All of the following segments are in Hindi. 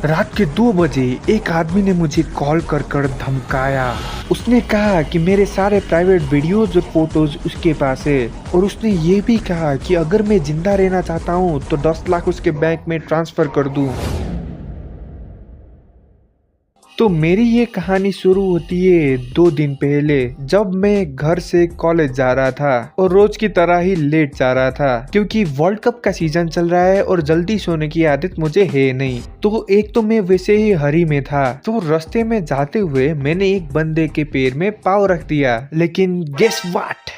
रात के 2 बजे एक आदमी ने मुझे कॉल कर कर धमकाया। उसने कहा कि मेरे सारे प्राइवेट वीडियोज और फोटोज उसके पास है और उसने ये भी कहा कि अगर मैं जिंदा रहना चाहता हूँ तो 10 लाख उसके बैंक में ट्रांसफर कर दूँ। तो मेरी ये कहानी शुरू होती है 2 दिन पहले, जब मैं घर से कॉलेज जा रहा था और रोज की तरह ही लेट जा रहा था क्योंकि वर्ल्ड कप का सीजन चल रहा है और जल्दी सोने की आदत मुझे है नहीं। तो एक तो मैं वैसे ही हरी में था, तो रास्ते में जाते हुए मैंने एक बंदे के पैर में पाँव रख दिया। लेकिन गेस व्हाट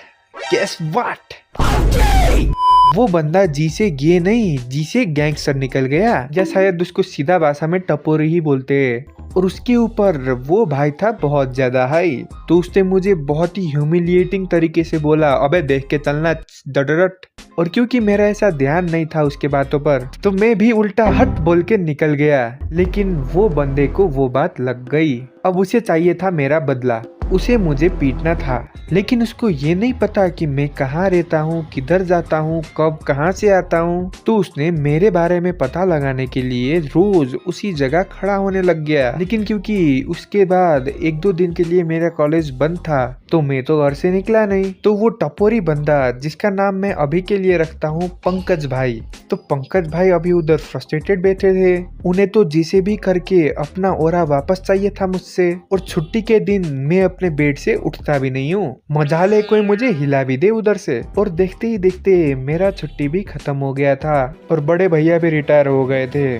वो बंदा जी से गे नहीं, जी से गैंगस्टर निकल गया, या शायद उसको सीधा भाषा में टपोरी ही बोलते हैं। और उसके ऊपर वो भाई था बहुत ज्यादा हाई। तो उसने मुझे बहुत ही ह्यूमिलिएटिंग तरीके से बोला, अबे देख के चलना डडरट। और क्योंकि मेरा ऐसा ध्यान नहीं था उसके बातों पर, तो मैं भी उल्टा हट बोल के निकल गया। लेकिन वो बंदे को वो बात लग गई। अब उसे चाहिए था मेरा बदला, उसे मुझे पीटना था। लेकिन उसको ये नहीं पता कि मैं कहाँ रहता हूँ, किधर जाता हूँ, कब कहाँ से आता हूँ। तो उसने मेरे बारे में पता लगाने के लिए रोज उसी जगह खड़ा होने लग गया। लेकिन क्योंकि उसके बाद 1-2 दिन के लिए मेरा कॉलेज बंद था, तो मैं तो घर से निकला नहीं। तो वो टपोरी बंदा, जिसका नाम मैं अभी के लिए रखता हूँ पंकज भाई, तो पंकज भाई अभी उधर फ्रस्ट्रेटेड बैठे थे। उन्हें तो जिसे भी करके अपना ओरा वापस चाहिए था मुझसे। और छुट्टी के दिन मैं अपने बेड से उठता भी नहीं हूँ, मजाल है कोई मुझे हिला भी दे उधर से। और देखते ही देखते मेरा छुट्टी भी खत्म हो गया था और बड़े भैया भी रिटायर हो गए थे।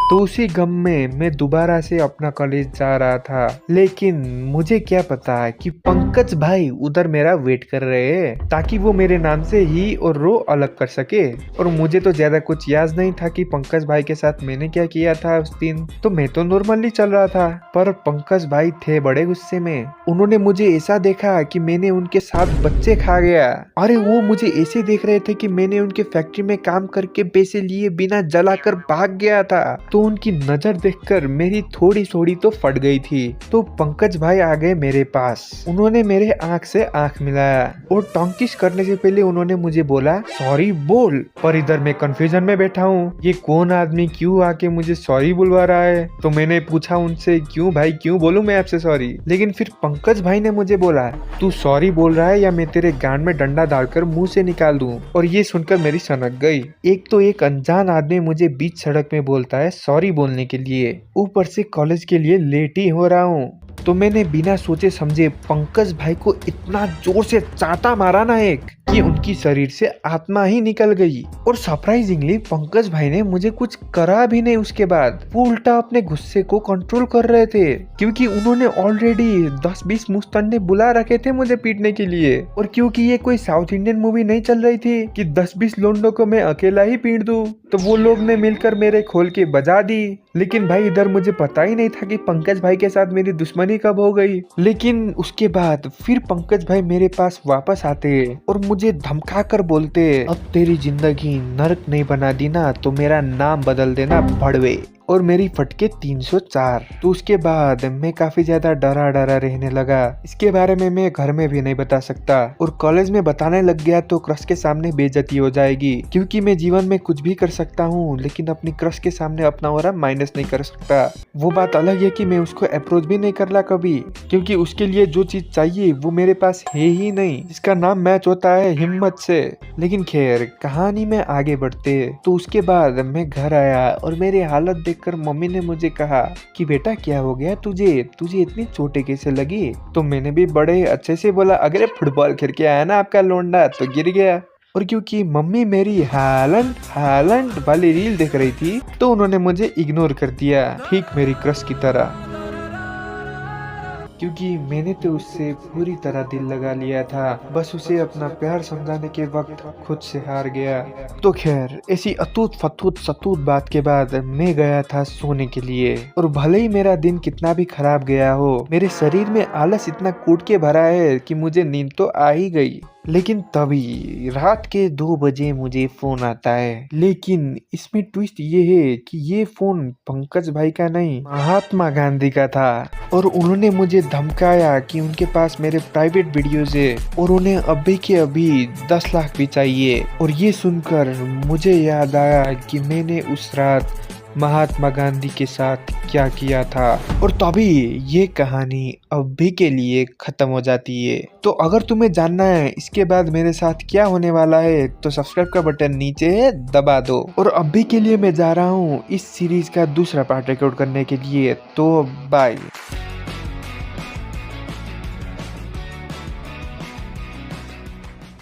तो उसी गम में मैं दोबारा से अपना कॉलेज जा रहा था। लेकिन मुझे क्या पता कि पंकज भाई उधर मेरा वेट कर रहे हैं, ताकि वो मेरे नाम से ही और रो अलग कर सके। और मुझे तो ज्यादा कुछ याद नहीं था कि पंकज भाई के साथ मैंने क्या किया था उस दिन। तो मैं तो नॉर्मली चल रहा था, पर पंकज भाई थे बड़े गुस्से में। उन्होंने मुझे ऐसा देखा कि मैंने उनके साथ बच्चे खा गया। अरे वो मुझे ऐसे देख रहे थे कि मैंने उनके फैक्ट्री में काम करके पैसे लिए बिना जलाकर भाग गया था। तो उनकी नजर देखकर मेरी थोड़ी थोड़ी तो फट गई थी। तो पंकज भाई आ गए मेरे पास। उन्होंने मेरे आंख से आंख मिलाया और टॉन्किश करने से पहले उन्होंने मुझे बोला, सॉरी बोल। पर इधर मैं कंफ्यूजन में बैठा हूँ, ये कौन आदमी क्यों आके मुझे सॉरी बुलवा रहा है। तो मैंने पूछा उनसे, क्यों भाई, क्यों बोलूं मैं आपसे सॉरी। लेकिन फिर पंकज भाई ने मुझे बोला, तू सॉरी बोल रहा है या मैं तेरे गांड में डंडा डालकर मुंह से निकाल दूं। और ये सुनकर मेरी सनक गई। एक तो एक अनजान आदमी मुझे बीच सड़क में बोलता है सॉरी बोलने के लिए, ऊपर से कॉलेज के लिए लेट ही हो रहा हूँ। तो मैंने बिना सोचे समझे पंकज भाई को इतना जोर से चाटा मारा ना एक, कि उनकी शरीर से आत्मा ही निकल गई। और सरप्राइजिंगली पंकज भाई ने मुझे कुछ करा भी नहीं उसके बाद। वो उल्टा अपने गुस्से को कंट्रोल कर रहे थे, क्योंकि उन्होंने ऑलरेडी 10-20 मुस्तंडे बुला रखे थे मुझे पीटने के लिए। और क्योंकि ये कोई साउथ इंडियन मूवी नहीं चल रही थी कि 10-20 लोंडों को मैं अकेला ही पीट दूं, तो वो लोग ने मिलकर मेरे खोल के बजा दी। लेकिन भाई इधर मुझे पता ही नहीं था कि पंकज भाई के साथ मेरी दुश्मनी कब हो गई। लेकिन उसके बाद फिर पंकज भाई मेरे पास वापस आते और मुझे धमका कर बोलते, अब तेरी जिंदगी नरक नहीं बना दी ना तो मेरा नाम बदल देना भड़वे। और मेरी फटके 304। तो उसके बाद मैं काफी ज्यादा डरा डरा रहने लगा। इसके बारे में मैं घर में भी नहीं बता सकता, और कॉलेज में बताने लग गया तो क्रश के सामने बेइज्जती हो जाएगी। क्योंकि मैं जीवन में कुछ भी कर सकता हूँ, लेकिन अपनी क्रश के सामने अपना ऑरा माइनस नहीं कर सकता। वो बात अलग है कि मैं उसको अप्रोच भी नहीं कर रहा कभी, क्योंकि उसके लिए जो चीज चाहिए वो मेरे पास है ही नहीं। इसका नाम मैच होता है हिम्मत से। लेकिन खैर, कहानी में आगे बढ़ते। तो उसके बाद मैं घर आया और मेरी हालत देखकर मम्मी ने मुझे कहा कि बेटा क्या हो गया तुझे इतनी चोटें कैसे लगी। तो मैंने भी बड़े अच्छे से बोला, अगर फुटबॉल खेल के आया ना आपका लोंडा तो गिर गया। और क्योंकि मम्मी मेरी हालैंड वाली रील देख रही थी, तो उन्होंने मुझे इग्नोर कर दिया, ठीक मेरी क्रश की तरह। क्योंकि मैंने तो उससे पूरी तरह दिल लगा लिया था, बस उसे अपना प्यार समझाने के वक्त खुद से हार गया। तो खैर, ऐसी अतूत फतूत सतूत बात के बाद मैं गया था सोने के लिए। और भले ही मेरा दिन कितना भी खराब गया हो, मेरे शरीर में आलस इतना कूट के भरा है कि मुझे नींद तो आ ही गई। लेकिन तभी रात के 2 बजे मुझे फोन आता है। लेकिन इसमें ट्विस्ट ये है कि ये फोन पंकज भाई का नहीं, महात्मा गांधी का था। और उन्होंने मुझे धमकाया कि उनके पास मेरे प्राइवेट वीडियोस है और उन्हें अभी के अभी 10 लाख भी चाहिए। और ये सुनकर मुझे याद आया कि मैंने उस रात महात्मा गांधी के साथ क्या किया था। और तभी ये कहानी अभी के लिए खत्म हो जाती है। तो अगर तुम्हें जानना है इसके बाद मेरे साथ क्या होने वाला है तो सब्सक्राइब का बटन नीचे है, दबा दो। और अभी के लिए मैं जा रहा हूँ इस सीरीज का दूसरा पार्ट रिकॉर्ड करने के लिए। तो बाय।